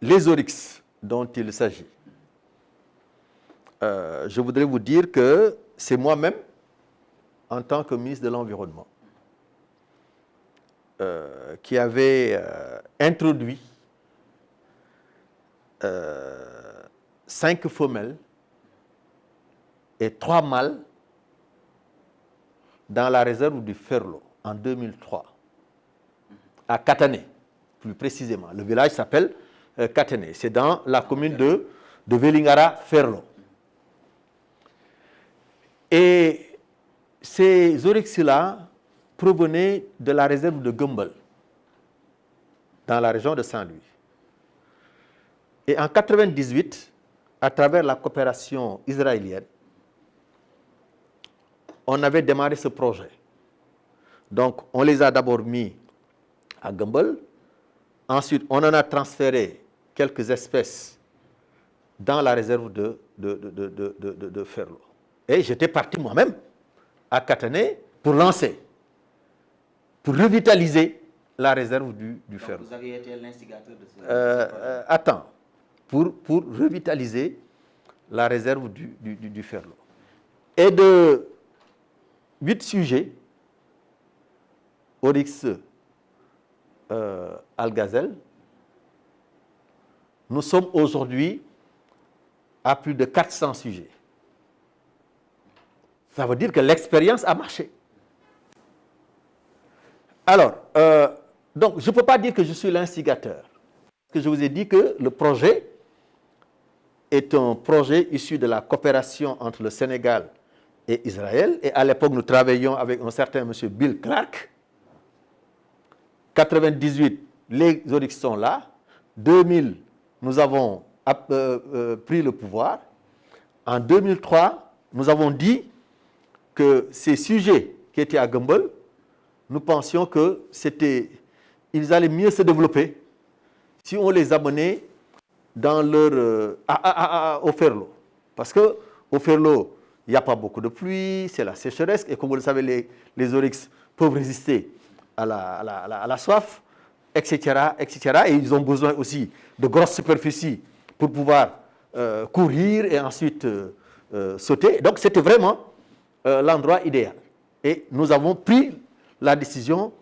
les oryx dont il s'agit, je voudrais vous dire que c'est moi-même, en tant que ministre de l'Environnement, qui avait introduit 5 femelles et 3 mâles dans la réserve du Ferlo en 2003, à Katané, plus précisément. Le village s'appelle Katané. C'est dans la commune de Vélingara-Ferlo. Et ces oryx-là provenaient de la réserve de Gumbel, dans la région de Saint-Louis. Et en 1998, à travers la coopération israélienne, on avait démarré ce projet. Donc, on les a d'abord mis à Gumbel. Ensuite, on en a transféré quelques espèces dans la réserve de Ferlo. Et j'étais parti moi-même à Katané pour lancer, pour revitaliser la réserve du Ferlo. Vous aviez été l'instigateur de ce projet. Attends, pour revitaliser la réserve du Ferlo. Et de 8 sujets, Oryx Algazel, nous sommes aujourd'hui à plus de 400 sujets. Ça veut dire que l'expérience a marché. Alors, donc, je ne peux pas dire que je suis l'instigateur. Parce que je vous ai dit que le projet est un projet issu de la coopération entre le Sénégal et Israël. Et à l'époque, nous travaillions avec un certain monsieur Bill Clark. 1998, les oryx sont là. 2000, nous avons pris le pouvoir. En 2003, nous avons dit que ces sujets qui étaient à Gumbel, nous pensions que ils allaient mieux se développer si on les amenait dans au Ferlo. Parce qu'au Ferlo, il n'y a pas beaucoup de pluie, c'est la sécheresse, et comme vous le savez, les oryx peuvent résister à la soif, etc., etc. Et ils ont besoin aussi de grosses superficies pour pouvoir courir et ensuite sauter. Donc c'était vraiment l'endroit idéal. Et nous avons pris la décision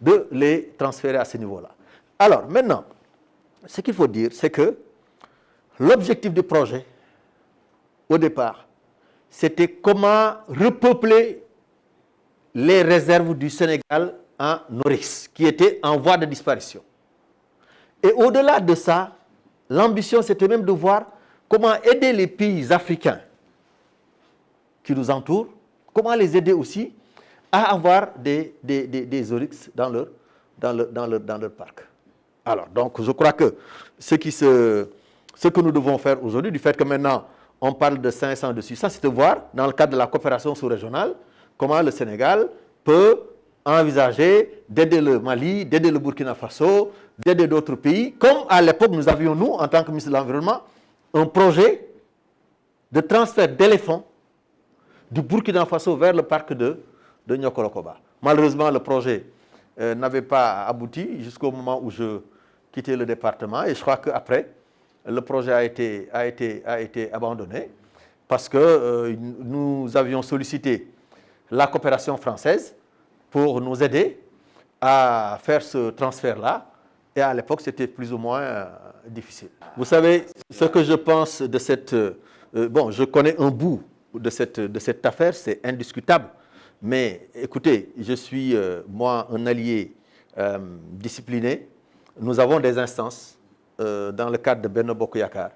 de les transférer à ce niveau-là. Alors maintenant, ce qu'il faut dire, c'est que l'objectif du projet, au départ, c'était comment repeupler les réserves du Sénégal en oryx, qui étaient en voie de disparition. Et au-delà de ça, l'ambition, c'était même de voir comment aider les pays africains qui nous entourent, comment les aider aussi à avoir des oryx dans leur parc. Alors, donc, je crois que ce que nous devons faire aujourd'hui, du fait que maintenant, on parle de 500 de 600, c'est de voir, dans le cadre de la coopération sous-régionale, comment le Sénégal peut envisager d'aider le Mali, d'aider le Burkina Faso, d'aider d'autres pays, comme à l'époque, nous avions, nous, en tant que ministre de l'Environnement, un projet de transfert d'éléphants du Burkina Faso vers le parc de Niokolo-Koba. Malheureusement, le projet n'avait pas abouti jusqu'au moment où je quittais le département, et je crois qu'après, le projet a été abandonné parce que nous avions sollicité la coopération française pour nous aider à faire ce transfert-là, et à l'époque, c'était plus ou moins difficile. Vous savez, ce que je pense de cette... bon, je connais un bout de cette affaire, c'est indiscutable. Mais écoutez, je suis, moi, un allié discipliné. Nous avons des instances dans le cadre de Benno Bokk Yakaar,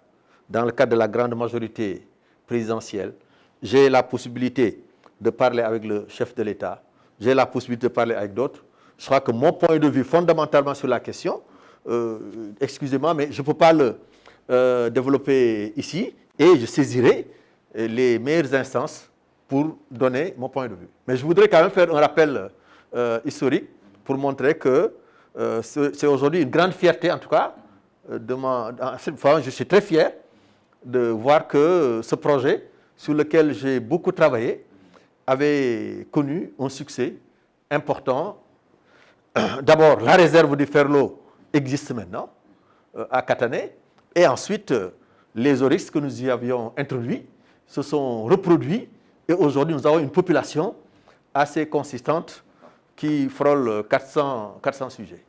dans le cadre de la grande majorité présidentielle. J'ai la possibilité de parler avec le chef de l'État. J'ai la possibilité de parler avec d'autres. Je crois que mon point de vue fondamentalement sur la question, excusez-moi, mais je ne peux pas le développer ici, et je saisirai les meilleures instances pour donner mon point de vue. Mais je voudrais quand même faire un rappel historique pour montrer que c'est aujourd'hui une grande fierté, en tout cas, je suis très fier de voir que ce projet, sur lequel j'ai beaucoup travaillé, avait connu un succès important. D'abord, la réserve du Ferlo existe maintenant à Katané. Et ensuite, les oryx que nous y avions introduits se sont reproduits. Et aujourd'hui, nous avons une population assez consistante qui frôle 400 sujets.